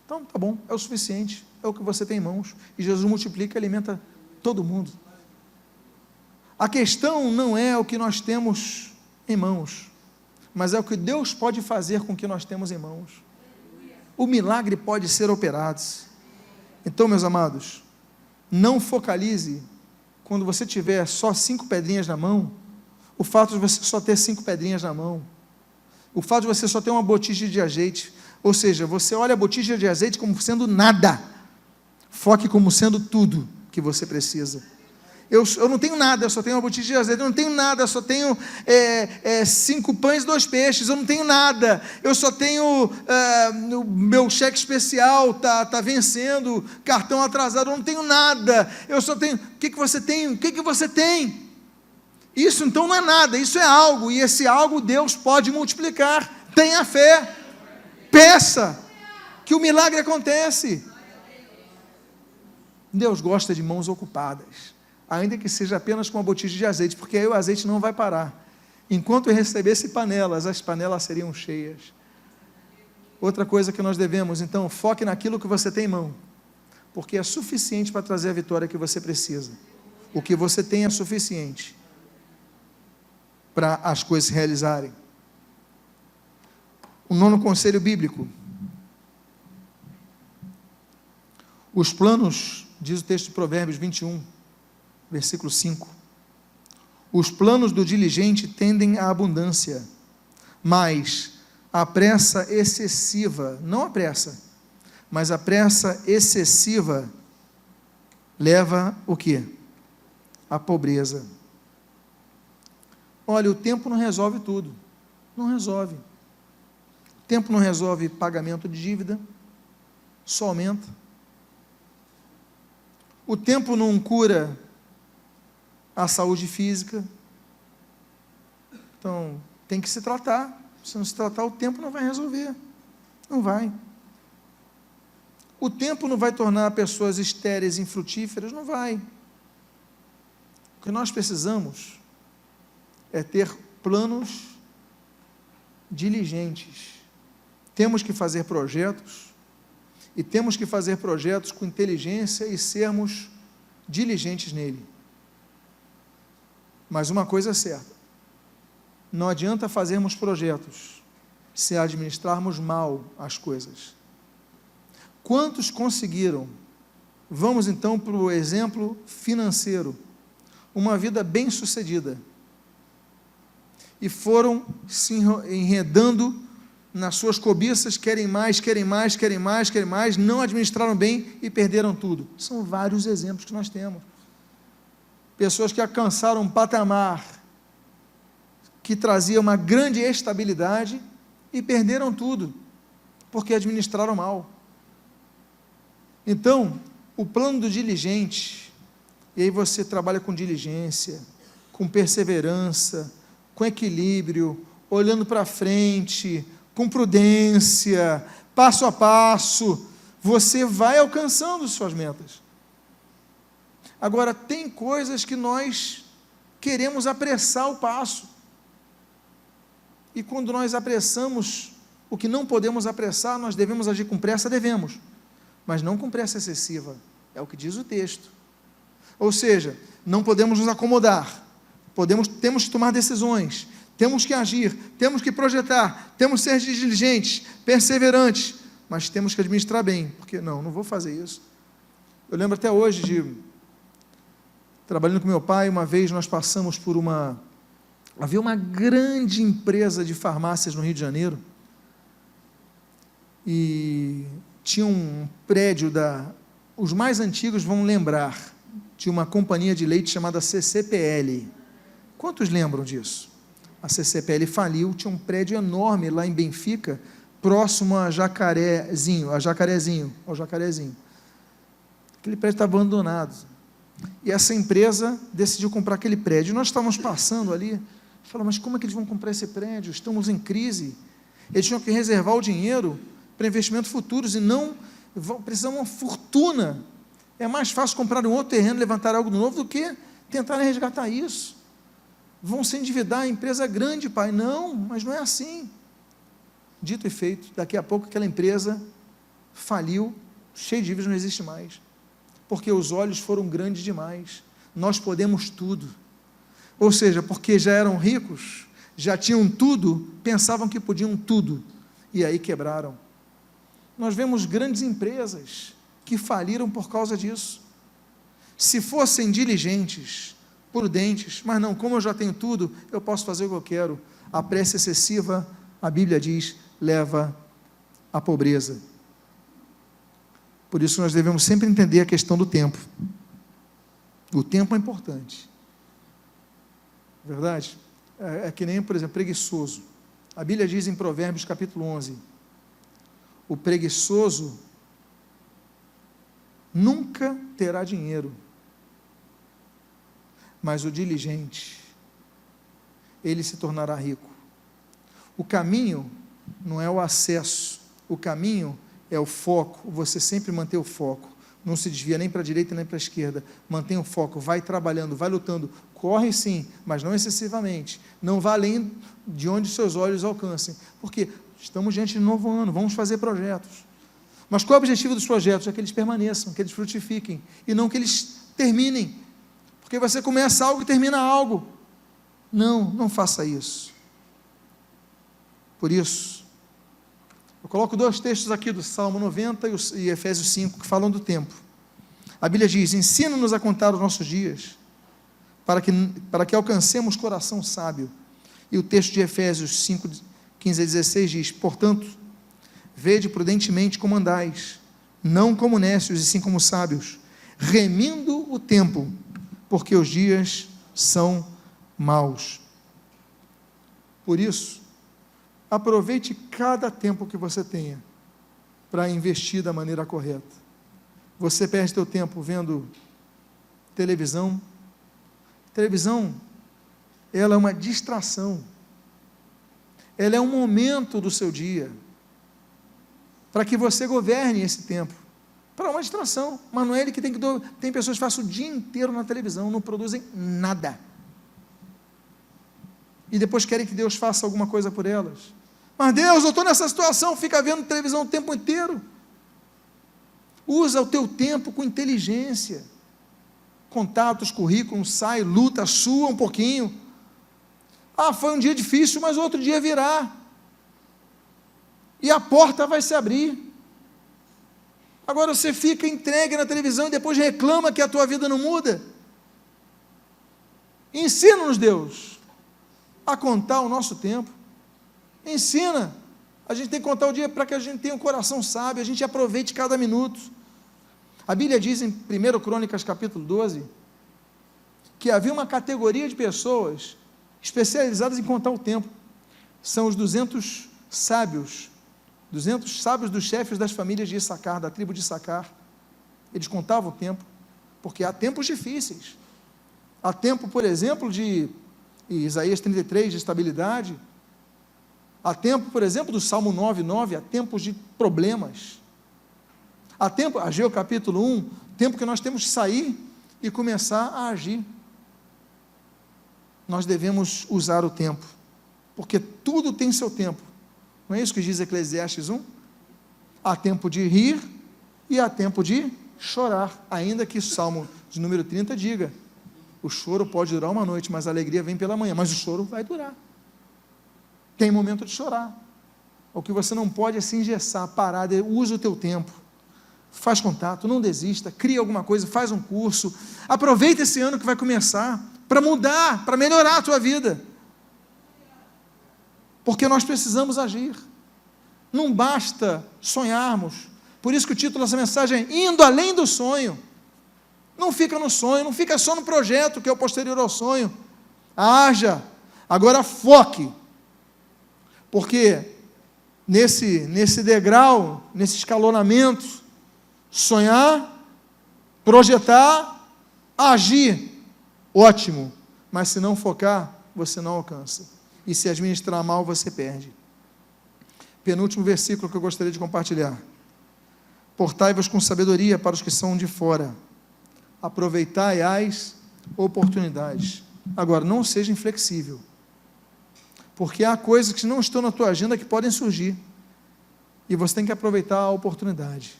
Então, tá bom, é o suficiente, é o que você tem em mãos. E Jesus multiplica e alimenta todo mundo. A questão não é o que nós temos em mãos, mas é o que Deus pode fazer com o que nós temos em mãos. O milagre pode ser operado. Então, meus amados, não focalize, quando você tiver só 5 pedrinhas na mão, o fato de você só ter 5 pedrinhas na mão, o fato de você só ter uma botija de azeite, ou seja, você olha a botija de azeite como sendo nada, foque como sendo tudo que você precisa. Eu não tenho nada, eu só tenho uma botija de azeite. Eu não tenho nada, eu só tenho 5 pães e 2 peixes. Eu não tenho nada, eu só tenho o meu cheque especial está vencendo, cartão atrasado. Eu não tenho nada, eu só tenho. O que você tem? O que você tem? Isso então não é nada, isso é algo, e esse algo Deus pode multiplicar. Tenha fé, peça, que o milagre acontece. Deus gosta de mãos ocupadas, ainda que seja apenas com uma botija de azeite, porque aí o azeite não vai parar. Enquanto eu recebesse panelas, as panelas seriam cheias. Outra coisa que nós devemos, então, foque naquilo que você tem em mão, porque é suficiente para trazer a vitória que você precisa. O que você tem é suficiente para as coisas se realizarem. O 9º conselho bíblico: os planos, diz o texto de Provérbios 21, versículo 5, os planos do diligente tendem à abundância, mas a pressa excessiva, não a pressa, mas a pressa excessiva leva o quê? A pobreza. Olha, o tempo não resolve tudo, não resolve. O tempo não resolve pagamento de dívida, só aumenta. O tempo não cura a saúde física. Então, tem que se tratar. Se não se tratar, o tempo não vai resolver. Não vai. O tempo não vai tornar pessoas estéreis e infrutíferas. Não vai. O que nós precisamos é ter planos diligentes. Temos que fazer projetos, e temos que fazer projetos com inteligência e sermos diligentes nele. Mas uma coisa é certa: não adianta fazermos projetos se administrarmos mal as coisas. Quantos conseguiram? Vamos então para o exemplo financeiro. Uma vida bem-sucedida. E foram se enredando nas suas cobiças, querem mais, querem mais, querem mais, querem mais, não administraram bem e perderam tudo. São vários exemplos que nós temos. Pessoas que alcançaram um patamar que trazia uma grande estabilidade e perderam tudo. porque administraram mal. Então, o plano do diligente, e aí você trabalha com diligência, com perseverança, com equilíbrio, olhando para frente, com prudência, passo a passo, você vai alcançando suas metas. Agora, tem coisas que nós queremos apressar o passo. E quando nós apressamos o que não podemos apressar, nós devemos agir com pressa, devemos, mas não com pressa excessiva, é o que diz o texto. Ou seja, não podemos nos acomodar, temos que tomar decisões, temos que agir, temos que projetar, temos que ser diligentes, perseverantes, mas temos que administrar bem, porque não vou fazer isso. Eu lembro até hoje trabalhando com meu pai, uma vez nós passamos por havia uma grande empresa de farmácias no Rio de Janeiro, e tinha um prédio os mais antigos vão lembrar, de uma companhia de leite chamada CCPL. Quantos lembram disso? A CCPL faliu, tinha um prédio enorme lá em Benfica, próximo ao Jacarezinho. Aquele prédio está abandonado. E essa empresa decidiu comprar aquele prédio. E nós estávamos passando ali, falamos, mas como é que eles vão comprar esse prédio? Estamos em crise. Eles tinham que reservar o dinheiro para investimentos futuros e não precisam de uma fortuna. É mais fácil comprar um outro terreno, levantar algo novo, do que tentar resgatar isso. Vão se endividar, a empresa é grande, pai. Não, mas não é assim. Dito e feito, daqui a pouco aquela empresa faliu, cheia de dívidas, não existe mais. Porque os olhos foram grandes demais. Nós podemos tudo. Ou seja, porque já eram ricos, já tinham tudo, pensavam que podiam tudo, e aí quebraram. Nós vemos grandes empresas que faliram por causa disso. Se fossem diligentes, prudentes, mas não, como eu já tenho tudo, eu posso fazer o que eu quero. A pressa excessiva, a Bíblia diz, leva à pobreza. Por isso nós devemos sempre entender a questão do tempo. O tempo é importante. Verdade? É que nem, por exemplo, preguiçoso. A Bíblia diz em Provérbios capítulo 11, o preguiçoso nunca terá dinheiro, mas o diligente, ele se tornará rico. O caminho não é o acesso, o caminho é o foco, você sempre manter o foco, não se desvia nem para a direita nem para a esquerda, mantém o foco, vai trabalhando, vai lutando, corre sim, mas não excessivamente, não vá além de onde seus olhos alcancem, porque estamos diante de um novo ano, vamos fazer projetos, mas qual é o objetivo dos projetos? É que eles permaneçam, que eles frutifiquem, e não que eles terminem, porque você começa algo e termina algo. Não faça isso. Por isso, eu coloco 2 textos aqui do Salmo 90 e Efésios 5, que falam do tempo. A Bíblia diz, ensina-nos a contar os nossos dias, para que alcancemos coração sábio. E o texto de Efésios 5, 15 a 16 diz, portanto, vede prudentemente como andais, não como necios, e sim como sábios, remindo o tempo, porque os dias são maus. Por isso, aproveite cada tempo que você tenha para investir da maneira correta. Você perde seu tempo vendo televisão. Televisão, ela é uma distração. Ela é um momento do seu dia para que você governe esse tempo. Para uma distração, mas não é ele que tem que... Tem pessoas que passam o dia inteiro na televisão, não produzem nada. E depois querem que Deus faça alguma coisa por elas. Mas Deus, eu estou nessa situação, fica vendo televisão o tempo inteiro. Usa o teu tempo com inteligência. Contatos, currículos, sai, luta, sua um pouquinho. Foi um dia difícil, mas outro dia virá. E a porta vai se abrir. Agora você fica entregue na televisão e depois reclama que a tua vida não muda. Ensina-nos, Deus, a contar o nosso tempo. Ensina. A gente tem que contar o dia para que a gente tenha um coração sábio, a gente aproveite cada minuto. A Bíblia diz em 1 Crônicas capítulo 12, que havia uma categoria de pessoas especializadas em contar o tempo. São os 200 sábios 200 sábios dos chefes das famílias de Issacar, da tribo de Issacar. Eles contavam o tempo, porque há tempos difíceis. Há tempo, por exemplo, de Isaías 33, de estabilidade. Há tempo, por exemplo, do Salmo 9:9, há tempos de problemas. Há tempo, Ageu capítulo 1, tempo que nós temos que sair e começar a agir. Nós devemos usar o tempo, porque tudo tem seu tempo. Não é isso que diz Eclesiastes 1? Há tempo de rir e há tempo de chorar, ainda que o Salmo de número 30 diga, o choro pode durar uma noite, mas a alegria vem pela manhã, mas o choro vai durar. Tem momento de chorar. O que você não pode é se engessar, parar, usa o teu tempo, faz contato, não desista, cria alguma coisa, faz um curso, aproveita esse ano que vai começar, para mudar, para melhorar a tua vida, porque nós precisamos agir, não basta sonharmos. Por isso que o título dessa mensagem é Indo Além do Sonho. Não fica no sonho, não fica só no projeto que é o posterior ao sonho, haja, agora foque, porque nesse degrau, nesse escalonamento, sonhar, projetar, agir, ótimo, mas se não focar, você não alcança, e se administrar mal, você perde. Penúltimo versículo que eu gostaria de compartilhar: portai-vos com sabedoria para os que são de fora, aproveitai as oportunidades. Agora, não seja inflexível, porque há coisas que não estão na tua agenda que podem surgir, e você tem que aproveitar a oportunidade.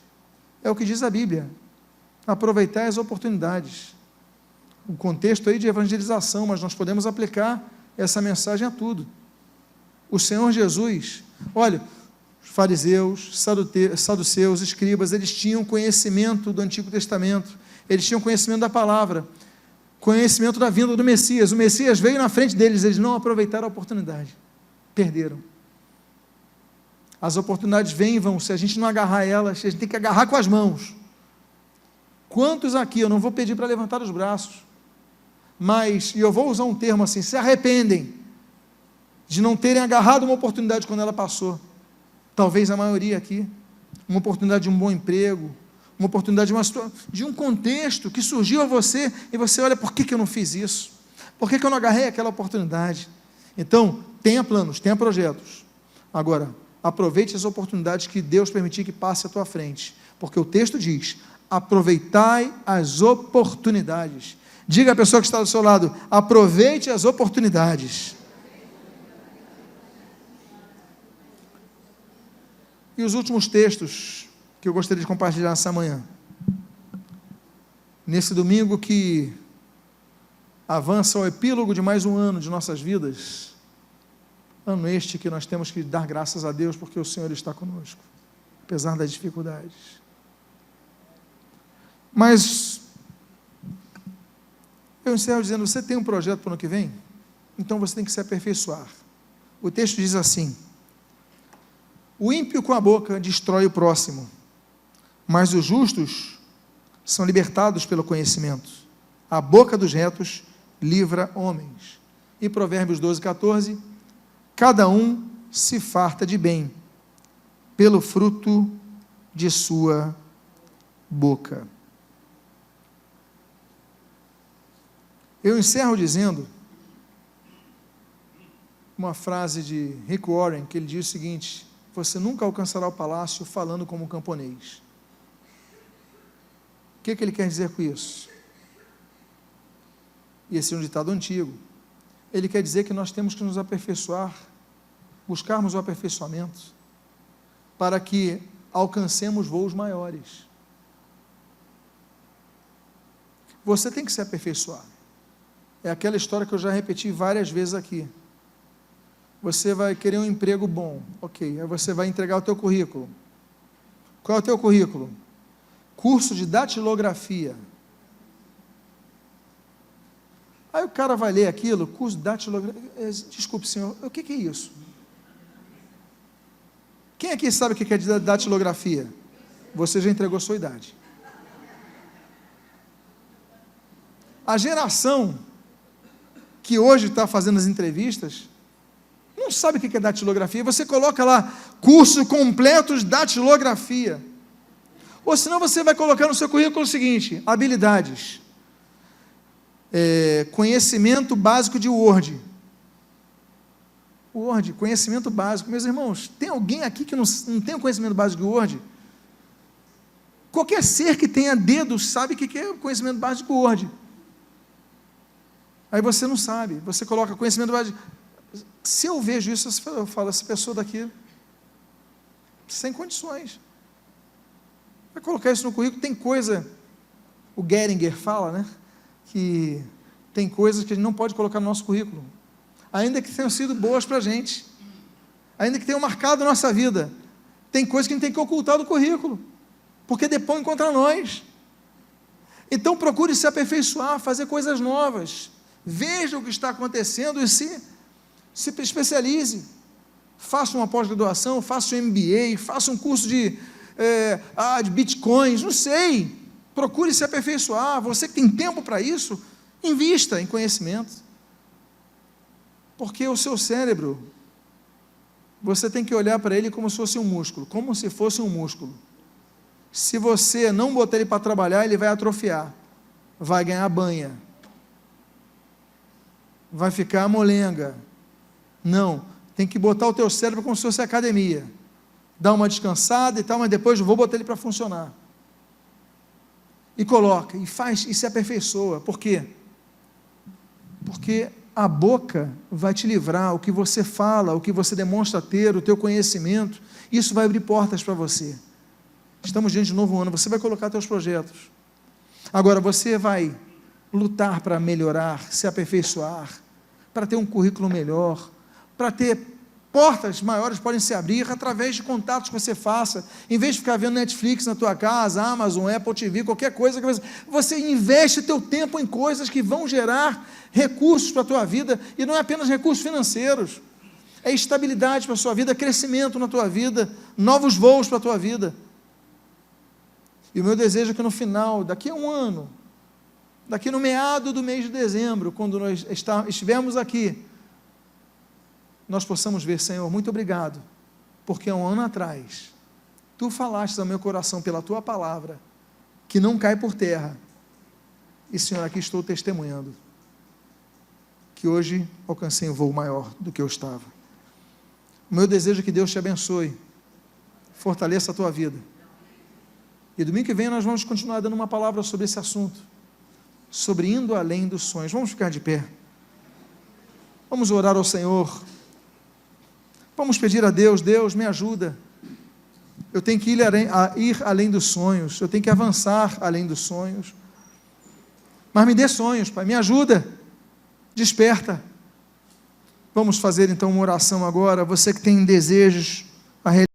É o que diz a Bíblia, aproveitar as oportunidades. O contexto aí de evangelização, mas nós podemos aplicar essa mensagem a tudo. O Senhor Jesus, olha, os fariseus, saduceus, escribas, eles tinham conhecimento do Antigo Testamento, eles tinham conhecimento da palavra, conhecimento da vinda do Messias. O Messias veio na frente deles, eles não aproveitaram a oportunidade, perderam. As oportunidades vêm e vão, se a gente não agarrar elas, a gente tem que agarrar com as mãos. Quantos aqui, eu não vou pedir para levantar os braços, mas, e eu vou usar um termo assim, se arrependem de não terem agarrado uma oportunidade quando ela passou? Talvez a maioria aqui, uma oportunidade de um bom emprego, uma oportunidade de um contexto que surgiu a você, e você olha, por que eu não fiz isso? Por que eu não agarrei aquela oportunidade? Então, tenha planos, tenha projetos. Agora, aproveite as oportunidades que Deus permitir que passe à tua frente, porque o texto diz, aproveitai as oportunidades. Diga à pessoa que está do seu lado, aproveite as oportunidades. E os últimos textos que eu gostaria de compartilhar nessa manhã, nesse domingo que avança ao epílogo de mais um ano de nossas vidas, ano este que nós temos que dar graças a Deus, porque o Senhor está conosco, apesar das dificuldades. Mas eu encerro dizendo, você tem um projeto para o ano que vem? Então você tem que se aperfeiçoar. O texto diz assim, o ímpio com a boca destrói o próximo, mas os justos são libertados pelo conhecimento. A boca dos retos livra homens. E Provérbios 12:14, cada um se farta de bem, pelo fruto de sua boca. Eu encerro dizendo uma frase de Rick Warren, que ele diz o seguinte, você nunca alcançará o palácio falando como um camponês. O que ele quer dizer com isso? E esse é um ditado antigo. Ele quer dizer que nós temos que nos aperfeiçoar, buscarmos o aperfeiçoamento, para que alcancemos voos maiores. Você tem que se aperfeiçoar. É aquela história que eu já repeti várias vezes aqui. Você vai querer um emprego bom, ok, aí você vai entregar o teu currículo. Qual é o teu currículo? Curso de datilografia. Aí o cara vai ler aquilo, curso de datilografia, desculpe senhor, o que é isso? Quem aqui sabe o que é datilografia? Você já entregou sua idade. A geração que hoje está fazendo as entrevistas, não sabe o que é datilografia. Você coloca lá, curso completo de datilografia. Ou senão você vai colocar no seu currículo o seguinte: habilidades, conhecimento básico de Word, conhecimento básico. Meus irmãos, tem alguém aqui que não tem o conhecimento básico de Word? Qualquer ser que tenha dedos sabe o que é conhecimento básico de Word. Aí você não sabe, você coloca conhecimento básico. Se eu vejo isso, eu falo, essa pessoa daqui, sem condições. Vai colocar isso no currículo. Tem coisa, o Geringer fala, né, que tem coisas que a gente não pode colocar no nosso currículo, ainda que tenham sido boas para a gente, ainda que tenham marcado a nossa vida. Tem coisas que a gente tem que ocultar do currículo, porque depõem contra nós. Então procure se aperfeiçoar, fazer coisas novas, veja o que está acontecendo e se especialize, faça uma pós-graduação, faça um MBA, faça um curso de bitcoins, não sei, procure se aperfeiçoar. Você que tem tempo para isso, invista em conhecimento, porque o seu cérebro, você tem que olhar para ele como se fosse um músculo, se você não botar ele para trabalhar, ele vai atrofiar, vai ganhar banha, vai ficar molenga. Não, tem que botar o teu cérebro como se fosse academia, dá uma descansada e tal, mas depois eu vou botar ele para funcionar, e coloca, e faz, e se aperfeiçoa. Por quê? Porque a boca vai te livrar, o que você fala, o que você demonstra ter, o teu conhecimento, isso vai abrir portas para você. Estamos diante de um novo ano, você vai colocar teus projetos, agora você vai lutar para melhorar, se aperfeiçoar, para ter um currículo melhor, para ter portas maiores podem se abrir através de contatos que você faça. Em vez de ficar vendo Netflix na tua casa, Amazon, Apple TV, qualquer coisa, você investe teu tempo em coisas que vão gerar recursos para a tua vida, e não é apenas recursos financeiros, é estabilidade para a sua vida, crescimento na tua vida, novos voos para a tua vida. E o meu desejo é que no final, daqui a um ano, daqui no meado do mês de dezembro, quando nós estivermos aqui, nós possamos ver: Senhor, muito obrigado, porque há um ano atrás, Tu falaste ao meu coração pela Tua palavra, que não cai por terra, e Senhor, aqui estou testemunhando, que hoje alcancei um voo maior do que eu estava. O meu desejo é que Deus te abençoe, fortaleça a tua vida, e domingo que vem nós vamos continuar dando uma palavra sobre esse assunto, sobre indo além dos sonhos. Vamos ficar de pé, vamos orar ao Senhor, vamos pedir a Deus: Deus, me ajuda, eu tenho que ir além dos sonhos, eu tenho que avançar além dos sonhos, mas me dê sonhos, Pai, me ajuda, desperta. Vamos fazer então uma oração agora. Você que tem desejos a realizar,